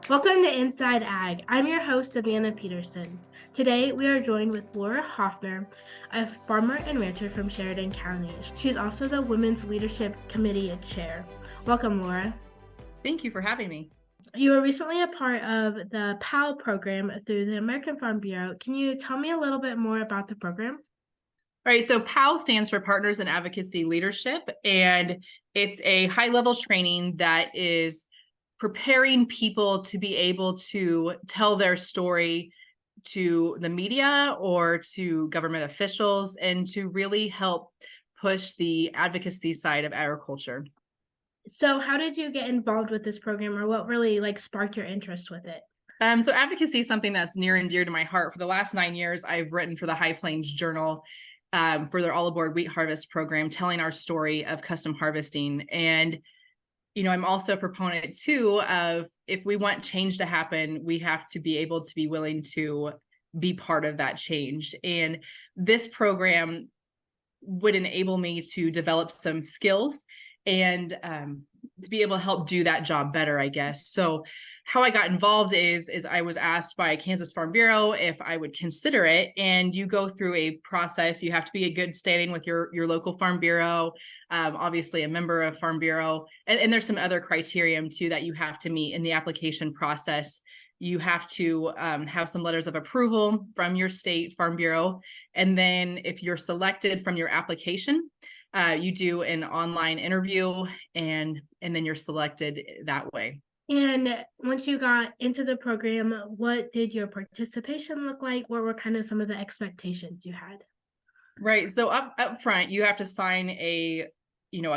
Welcome to Inside Ag. I'm your host, Savannah Peterson. Today, we are joined with Laura Haffner, a farmer and rancher from Sheridan County. She's also the Women's Leadership Committee Chair. Welcome, Laura. Thank you for having me. You were recently a part of the PAL program through the American Farm Bureau. Can you tell me a little bit more about the program? All right, so PAL stands for Partners in Advocacy Leadership, and it's a high-level training that is preparing people to be able to tell their story to the media or to government officials and to really help push the advocacy side of agriculture. So how did you get involved with this program, or what really sparked your interest with it? So advocacy is something that's near and dear to my heart. For the last 9 years, I've written for the High Plains Journal for their All Aboard Wheat Harvest program, telling our story of custom harvesting. And, I'm also a proponent too of, if we want change to happen, we have to be able to be willing to be part of that change. And this program would enable me to develop some skills and to be able to help do that job better, I guess. So how I got involved is I was asked by Kansas Farm Bureau if I would consider it. And you go through a process. You have to be a good standing with your local Farm Bureau, obviously a member of Farm Bureau. And there's some other criterion too that you have to meet in the application process. You have to have some letters of approval from your state Farm Bureau. And then if you're selected from your application, you do an online interview and then you're selected that way. And once you got into the program, what did your participation look like? What were kind of some of the expectations you had? Right. So up front, you have to sign a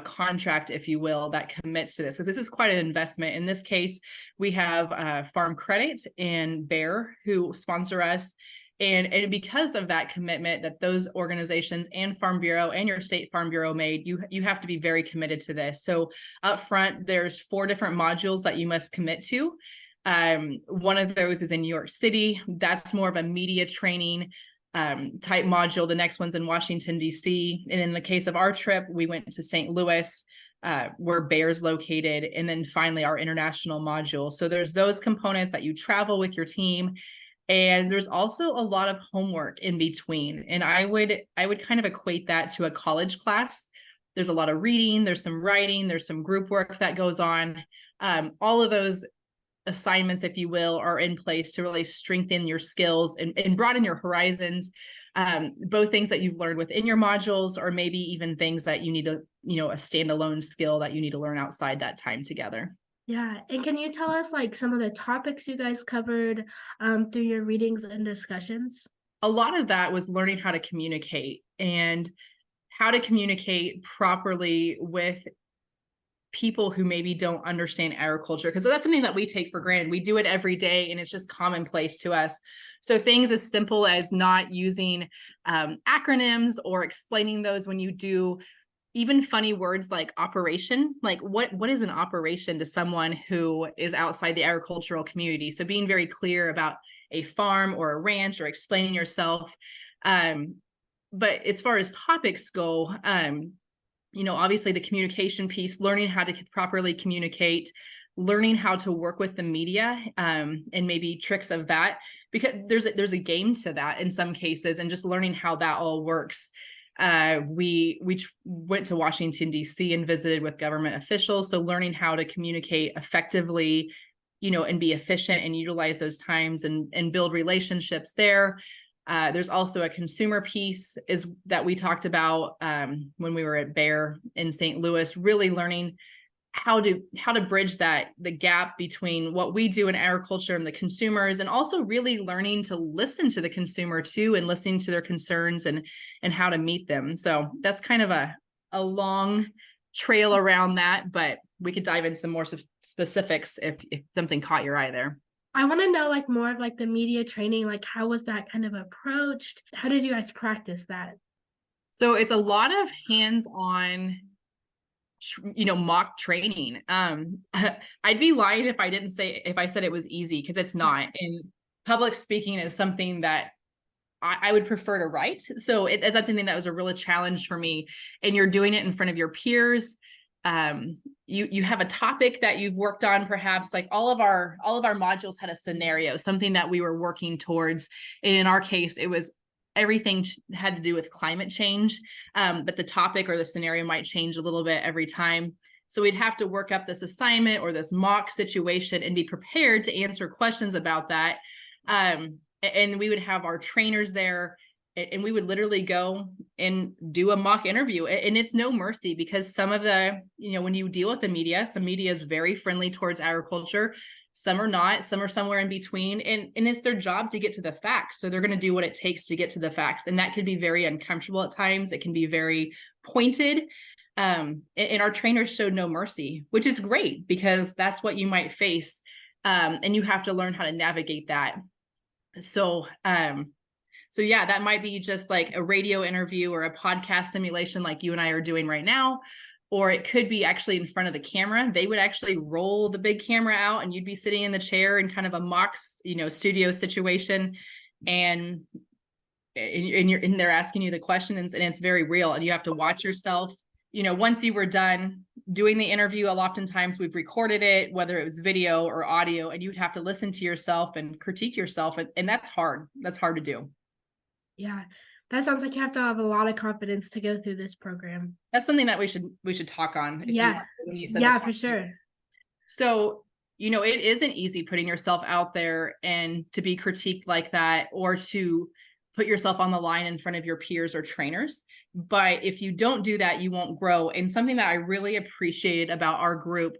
contract, if you will, that commits to this, because this is quite an investment. In this case, we have Farm Credit and Bayer who sponsor us. And because of that commitment that those organizations and Farm Bureau and your state Farm Bureau made, you have to be very committed to this. So up front, there's 4 different modules that you must commit to. One of those is in New York City. That's more of a media training type module. The next one's in Washington, D.C. And in the case of our trip, we went to St. Louis, where Bayer's located. And then finally, our international module. So there's those components that you travel with your team. And there's also a lot of homework in between. And I would kind of equate that to a college class. There's a lot of reading, there's some writing, there's some group work that goes on. All of those assignments, if you will, are in place to really strengthen your skills and broaden your horizons, both things that you've learned within your modules, or maybe even things that you need to, a standalone skill that you need to learn outside that time together. Yeah. And can you tell us some of the topics you guys covered through your readings and discussions? A lot of that was learning how to communicate and how to communicate properly with people who maybe don't understand agriculture, because that's something that we take for granted. We do it every day and it's just commonplace to us. So things as simple as not using acronyms or explaining those when you do, even funny words like operation, like what is an operation to someone who is outside the agricultural community? So being very clear about a farm or a ranch or explaining yourself. But as far as topics go, obviously the communication piece, learning how to properly communicate, learning how to work with the media, and maybe tricks of that, because there's a game to that in some cases, and just learning how that all works. We went to Washington, D.C. and visited with government officials. So learning how to communicate effectively, and be efficient and utilize those times and build relationships there. There's also a consumer piece that we talked about when we were at Bayer in St. Louis, really learning how to bridge the gap between what we do in agriculture and the consumers, and also really learning to listen to the consumer too, and listening to their concerns and how to meet them. So that's kind of a long trail around that, but we could dive into some more specifics if something caught your eye there. I want to know more of the media training, how was that kind of approached? How did you guys practice that? So it's a lot of hands-on, mock training. I'd be lying if I said it was easy, because it's not. And public speaking is something that I would prefer to write. So that's something that was a real challenge for me. And you're doing it in front of your peers. you have a topic that you've worked on, perhaps. Like all of our modules had a scenario, something that we were working towards. And in our case, it was everything had to do with climate change, but the topic or the scenario might change a little bit every time. So we'd have to work up this assignment or this mock situation and be prepared to answer questions about that. And we would have our trainers there, and we would literally go and do a mock interview. And it's no mercy, because some of the, when you deal with the media, some media is very friendly towards agriculture. Some are not, some are somewhere in between, and it's their job to get to the facts. So they're going to do what it takes to get to the facts. And that can be very uncomfortable at times. It can be very pointed. And our trainers showed no mercy, which is great, because that's what you might face. And you have to learn how to navigate that. So yeah, that might be just like a radio interview or a podcast simulation like you and I are doing right now. Or it could be actually in front of the camera. They would actually roll the big camera out, and you'd be sitting in the chair in kind of a mock, studio situation. And they're asking you the questions, and it's very real. And you have to watch yourself. Once you were done doing the interview, oftentimes we've recorded it, whether it was video or audio, and you'd have to listen to yourself and critique yourself. And that's hard. That's hard to do. Yeah, that sounds like you have to have a lot of confidence to go through this program. That's something that we should talk on. Yeah, for sure. So, it isn't easy putting yourself out there and to be critiqued like that, or to put yourself on the line in front of your peers or trainers. But if you don't do that, you won't grow. And something that I really appreciated about our group,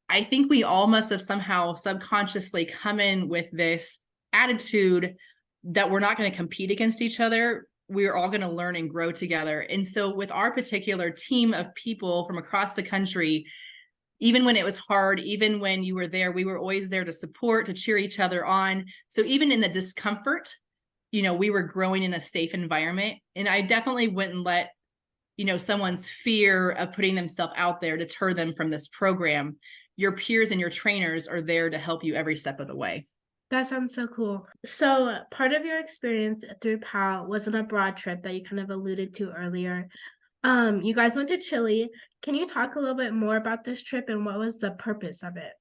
I think we all must have somehow subconsciously come in with this attitude that we're not going to compete against each other. We're all going to learn and grow together. And so with our particular team of people from across the country, even when it was hard, even when you were there, we were always there to support, to cheer each other on. So even in the discomfort, we were growing in a safe environment. And I definitely wouldn't let, someone's fear of putting themselves out there deter them from this program. Your peers and your trainers are there to help you every step of the way. That sounds so cool. So part of your experience through PAL was an abroad trip that you kind of alluded to earlier. You guys went to Chile. Can you talk a little bit more about this trip, and what was the purpose of it?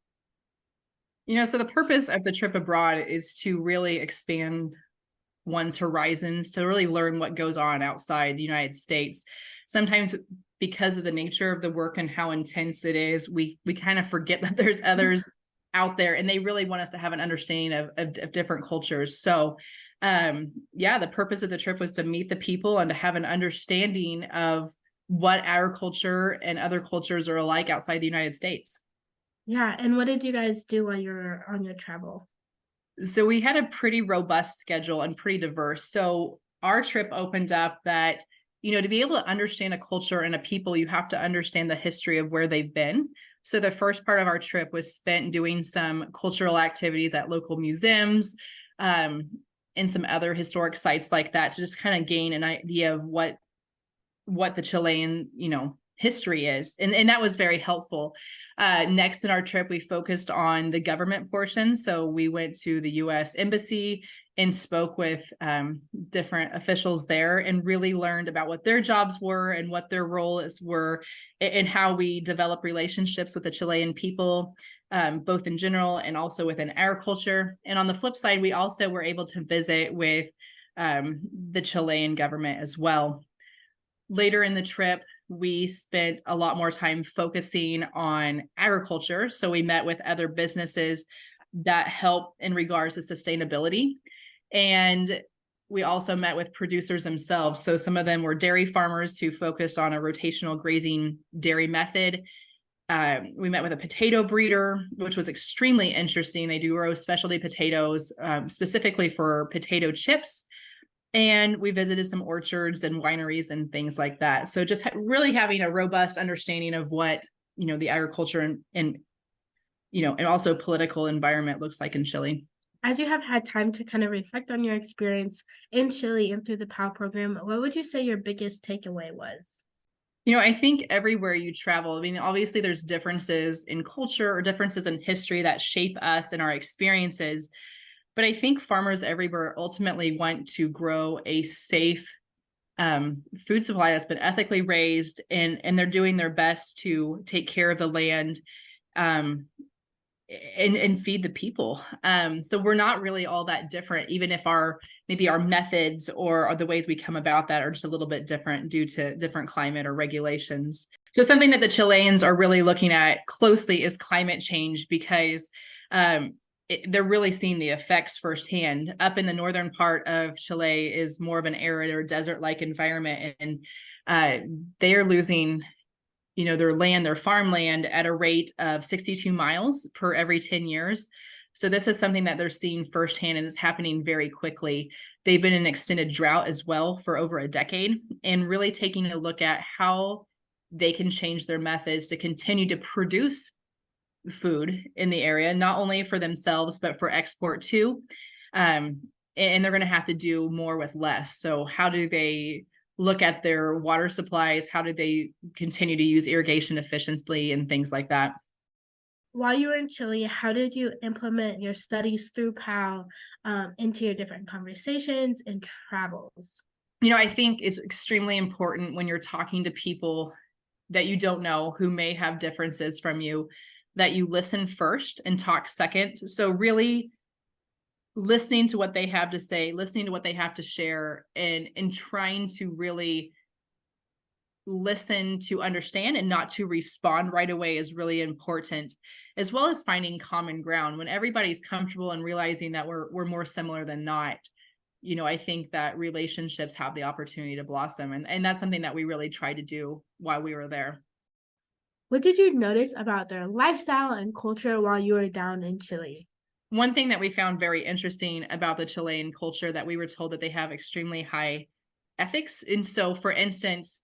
So the purpose of the trip abroad is to really expand one's horizons, to really learn what goes on outside the United States. Sometimes because of the nature of the work and how intense it is, we kind of forget that there's others out there, and they really want us to have an understanding of different cultures. So the purpose of the trip was to meet the people and to have an understanding of what our culture and other cultures are alike outside the United States. Yeah. And what did you guys do while you were on your travel? So we had a pretty robust schedule and pretty diverse. So our trip opened up that, to be able to understand a culture and a people, you have to understand the history of where they've been. So the first part of our trip was spent doing some cultural activities at local museums, and some other historic sites like that, to just kind of gain an idea of what the Chilean, history is. And that was very helpful. Next in our trip, we focused on the government portion. So we went to the U.S. Embassy and spoke with different officials there, and really learned about what their jobs were and what their roles were, and how we develop relationships with the Chilean people, both in general and also within our culture. And on the flip side, we also were able to visit with the Chilean government as well. Later in the trip, we spent a lot more time focusing on agriculture. So we met with other businesses that help in regards to sustainability. And we also met with producers themselves. So some of them were dairy farmers who focused on a rotational grazing dairy method. We met with a potato breeder, which was extremely interesting. They do grow specialty potatoes, specifically for potato chips. And we visited some orchards and wineries and things like that. So just really having a robust understanding of what, the agriculture and also political environment looks like in Chile. As you have had time to kind of reflect on your experience in Chile and through the PAL program, what would you say your biggest takeaway was? I think everywhere you travel, obviously there's differences in culture or differences in history that shape us and our experiences. But I think farmers everywhere ultimately want to grow a safe food supply that's been ethically raised, and they're doing their best to take care of the land, and feed the people. So we're not really all that different, even if maybe our methods or the ways we come about that are just a little bit different due to different climate or regulations. So something that the Chileans are really looking at closely is climate change, because they're really seeing the effects firsthand. Up in the northern part of Chile is more of an arid or desert-like environment, and they are losing their farmland at a rate of 62 miles per every 10 years. So this is something that they're seeing firsthand, and it's happening very quickly. They've been in extended drought as well for over a decade, and really taking a look at how they can change their methods to continue to produce food in the area, not only for themselves, but for export too. And they're going to have to do more with less. So how do they look at their water supplies? How do they continue to use irrigation efficiently and things like that? While you were in Chile, how did you implement your studies through POW into your different conversations and travels? I think it's extremely important when you're talking to people that you don't know, who may have differences from you, that you listen first and talk second. So really listening to what they have to say, listening to what they have to share, and trying to really listen to understand and not to respond right away is really important, as well as finding common ground. When everybody's comfortable and realizing that we're more similar than not, I think that relationships have the opportunity to blossom. And that's something that we really tried to do while we were there. What did you notice about their lifestyle and culture while you were down in Chile? One thing that we found very interesting about the Chilean culture, that we were told that they have extremely high ethics. And so, for instance,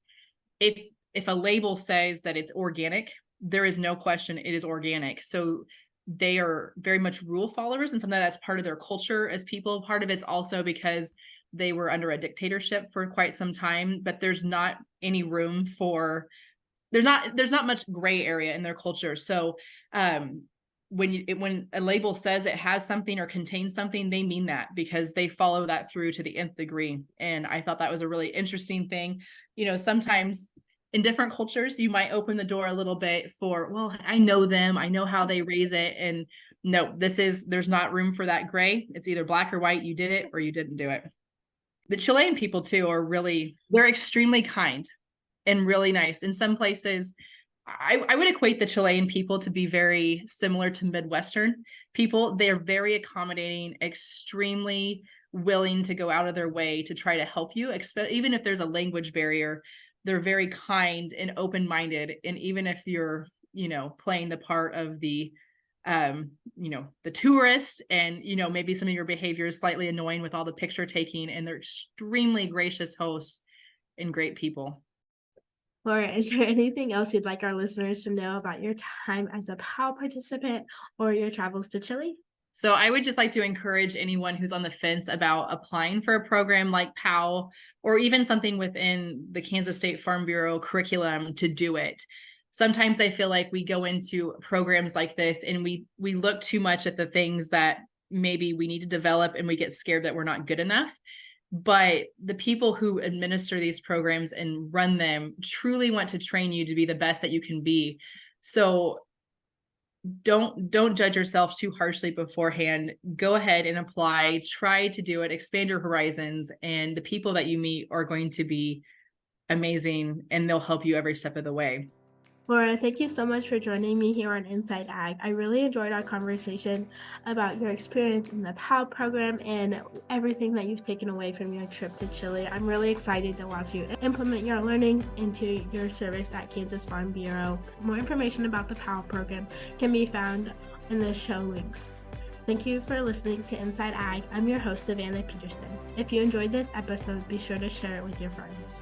if a label says that it's organic, there is no question it is organic. So they are very much rule followers, and something that's part of their culture as people. Part of it's also because they were under a dictatorship for quite some time, but there's not any room for, there's not much gray area in their culture. So when a label says it has something or contains something, they mean that, because they follow that through to the nth degree. And I thought that was a really interesting thing. Sometimes in different cultures, you might open the door a little bit for, well, I know them, I know how they raise it. And no, there's not room for that gray. It's either black or white. You did it or you didn't do it. The Chilean people too they're extremely kind and really nice. In some places, I would equate the Chilean people to be very similar to Midwestern people. They're very accommodating, extremely willing to go out of their way to try to help you, even if there's a language barrier. They're very kind and open-minded. And even if you're, playing the part of the tourist, and, maybe some of your behavior is slightly annoying with all the picture taking, and they're extremely gracious hosts and great people. Laura, is there anything else you'd like our listeners to know about your time as a POW participant or your travels to Chile? So I would just like to encourage anyone who's on the fence about applying for a program like POW, or even something within the Kansas State Farm Bureau curriculum, to do it. Sometimes I feel like we go into programs like this and we look too much at the things that maybe we need to develop, and we get scared that we're not good enough. But the people who administer these programs and run them truly want to train you to be the best that you can be. So don't judge yourself too harshly beforehand. Go ahead and apply, try to do it, expand your horizons, and the people that you meet are going to be amazing, and they'll help you every step of the way. Laura, thank you so much for joining me here on Inside Ag. I really enjoyed our conversation about your experience in the POW program and everything that you've taken away from your trip to Chile. I'm really excited to watch you implement your learnings into your service at Kansas Farm Bureau. More information about the POW program can be found in the show links. Thank you for listening to Inside Ag. I'm your host, Savannah Peterson. If you enjoyed this episode, be sure to share it with your friends.